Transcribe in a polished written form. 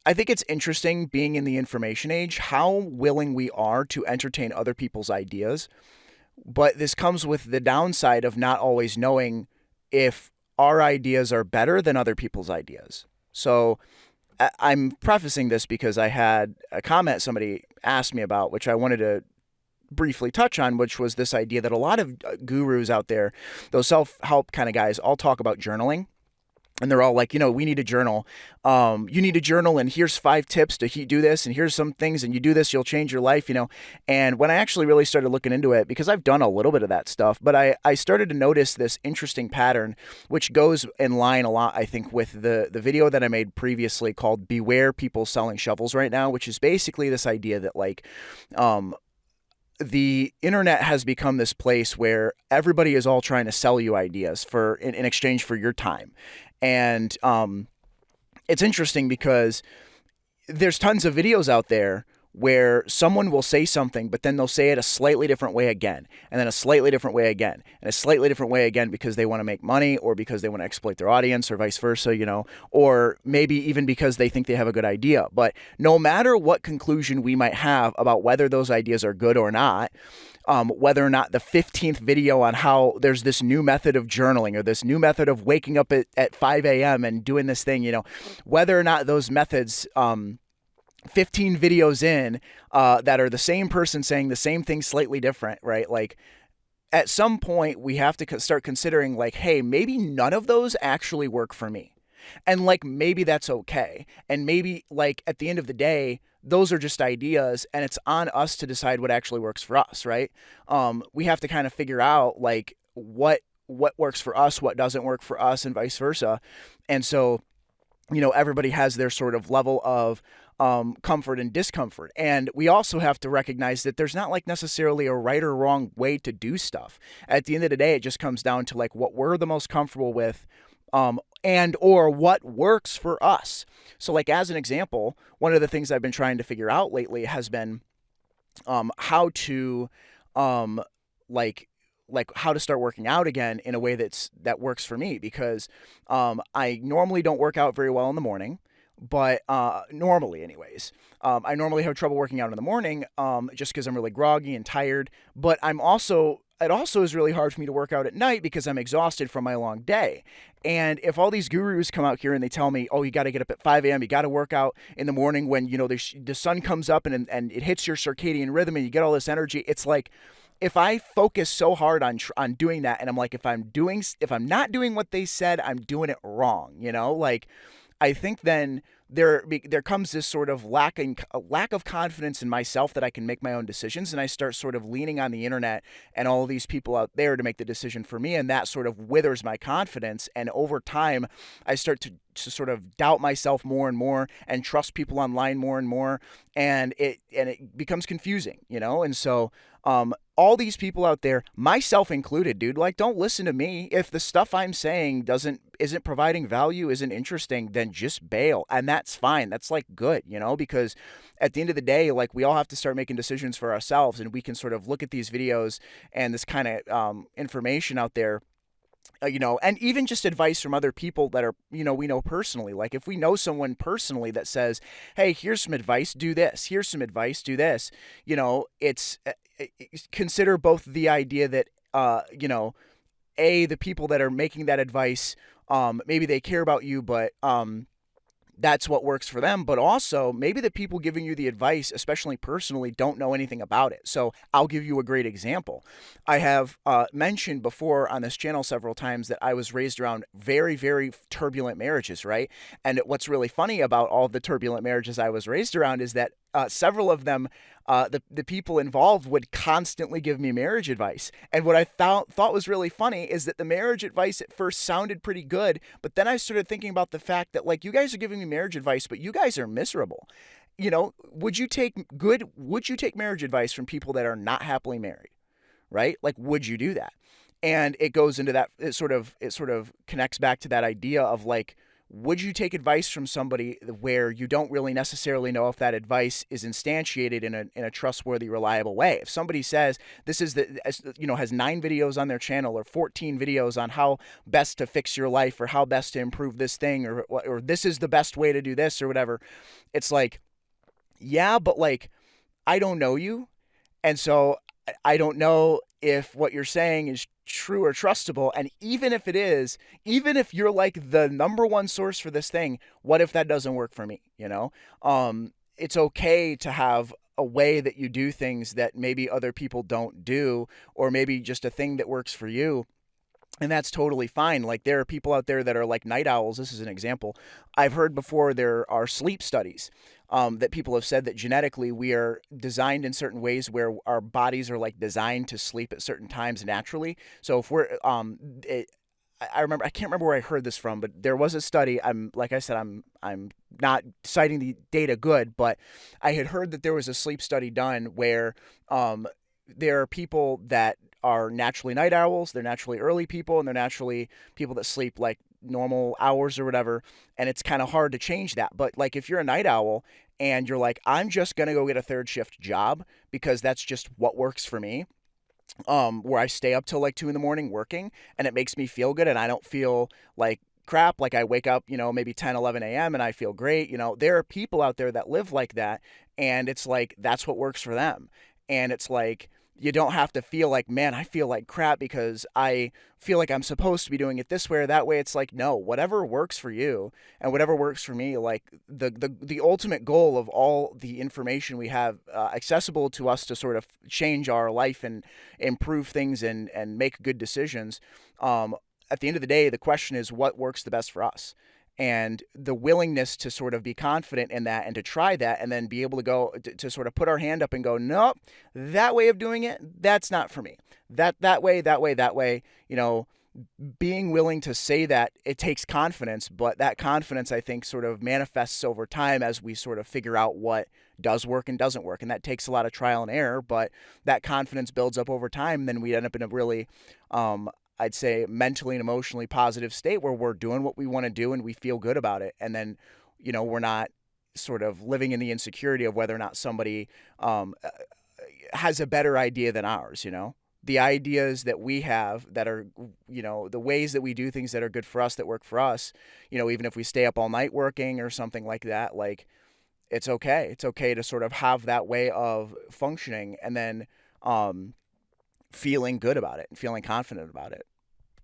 I think it's interesting being in the information age, how willing we are to entertain other people's ideas. But this comes with the downside of not always knowing if our ideas are better than other people's ideas. So I'm prefacing this because I had a comment somebody asked me about, which I wanted to briefly touch on, which was this idea that a lot of gurus out there, those self help kind of guys, all talk about journaling. And they're all like, we need a journal. You need a journal, and here's 5 tips to do this, and here's some things, and you do this, you'll change your life. And when I actually really started looking into it, because I've done a little bit of that stuff, but I started to notice this interesting pattern, which goes in line a lot, I think, with the video that I made previously called Beware People Selling Shovels Right Now, which is basically this idea that, like, the internet has become this place where everybody is all trying to sell you ideas in exchange for your time. And it's interesting because there's tons of videos out there where someone will say something, but then they'll say it a slightly different way again, and then a slightly different way again, and a slightly different way again, because they want to make money, or because they want to exploit their audience, or vice versa, or maybe even because they think they have a good idea. But no matter what conclusion we might have about whether those ideas are good or not, whether or not the 15th video on how there's this new method of journaling, or this new method of waking up at 5 a.m. and doing this thing, whether or not those methods, 15 videos in, that are the same person saying the same thing slightly different, right? Like, at some point we have to start considering, like, hey, maybe none of those actually work for me. And, like, maybe that's okay. And maybe, like, at the end of the day, those are just ideas, and it's on us to decide what actually works for us, right? We have to kind of figure out, like, what works for us, what doesn't work for us, and vice versa. And so, everybody has their sort of level of comfort and discomfort. And we also have to recognize that there's not, like, necessarily a right or wrong way to do stuff. At the end of the day, it just comes down to, like, what we're the most comfortable with, and or what works for us. So, like, as an example, one of the things I've been trying to figure out lately has been how to like how to start working out again in a way that works for me, because I normally don't work out very well in the morning. But normally, anyways, I normally have trouble working out in the morning, just because I'm really groggy and tired. But it also is really hard for me to work out at night because I'm exhausted from my long day. And if all these gurus come out here and they tell me, oh, you got to get up at 5 a.m., you got to work out in the morning when, the sun comes up and it hits your circadian rhythm and you get all this energy, it's like, if I focus so hard on doing that, and I'm like, if I'm not doing what they said, I'm doing it wrong, like, I think then there comes this sort of lack of confidence in myself that I can make my own decisions, and I start sort of leaning on the internet and all of these people out there to make the decision for me, and that sort of withers my confidence. And over time, I start to sort of doubt myself more and more, and trust people online more and more, and it becomes confusing, And so, all these people out there, myself included, dude, like, don't listen to me. If the stuff I'm saying isn't providing value, isn't interesting, then just bail. And that's fine. That's, like, good, because at the end of the day, like, we all have to start making decisions for ourselves, and we can sort of look at these videos and this kind of information out there, and even just advice from other people that are, we know personally. Like, if we know someone personally that says, hey, here's some advice, do this. Here's some advice, do this. It's consider both the idea that, the people that are making that advice, maybe they care about you, but that's what works for them. But also, maybe the people giving you the advice, especially personally, don't know anything about it. So I'll give you a great example. I have mentioned before on this channel several times that I was raised around very, very turbulent marriages, right? And what's really funny about all the turbulent marriages I was raised around is that several of them, the people involved would constantly give me marriage advice. And what I thought was really funny is that the marriage advice at first sounded pretty good, but then I started thinking about the fact that, like, you guys are giving me marriage advice, but you guys are miserable. Would you take marriage advice from people that are not happily married, right? Like, would you do that? And it goes into that, it sort of connects back to that idea of, like, would you take advice from somebody where you don't really necessarily know if that advice is instantiated in a trustworthy, reliable way? If somebody says this is has 9 videos on their channel or 14 videos on how best to fix your life or how best to improve this thing or this is the best way to do this or whatever, it's like, yeah, but like, I don't know you. And so I don't know if what you're saying is true or trustable. And even if it is, even if you're like the number one source for this thing, what if that doesn't work for me? It's okay to have a way that you do things that maybe other people don't do, or maybe just a thing that works for you. And that's totally fine. Like, there are people out there that are like night owls. This is an example. I've heard before there are sleep studies that people have said that genetically we are designed in certain ways where our bodies are like designed to sleep at certain times naturally. So if we're, I can't remember where I heard this from, but there was a study. Like I said, I'm not citing the data good, but I had heard that there was a sleep study done where there are people that are naturally night owls, they're naturally early people, and they're naturally people that sleep like normal hours or whatever. And it's kind of hard to change that. But like, if you're a night owl and you're like, I'm just going to go get a third shift job because that's just what works for me, where I stay up till like 2 a.m. working and it makes me feel good and I don't feel like crap. Like, I wake up, maybe 10, 11 a.m. and I feel great. There are people out there that live like that, and it's like, that's what works for them. And it's like, you don't have to feel like, man, I feel like crap because I feel like I'm supposed to be doing it this way or that way. It's like, no, whatever works for you and whatever works for me. Like, the ultimate goal of all the information we have accessible to us to sort of change our life and improve things and make good decisions. At the end of the day, the question is what works the best for us. And the willingness to sort of be confident in that and to try that and then be able to go to sort of put our hand up and go, nope, that way of doing it, that's not for me. That way, being willing to say that, it takes confidence, but that confidence, I think, sort of manifests over time as we sort of figure out what does work and doesn't work. And that takes a lot of trial and error, but that confidence builds up over time. Then we end up in a really, I'd say, mentally and emotionally positive state where we're doing what we want to do and we feel good about it. And then, we're not sort of living in the insecurity of whether or not somebody has a better idea than ours. The ideas that we have that are, the ways that we do things that are good for us, that work for us, even if we stay up all night working or something like that, like, it's okay. It's okay to sort of have that way of functioning and then feeling good about it and feeling confident about it.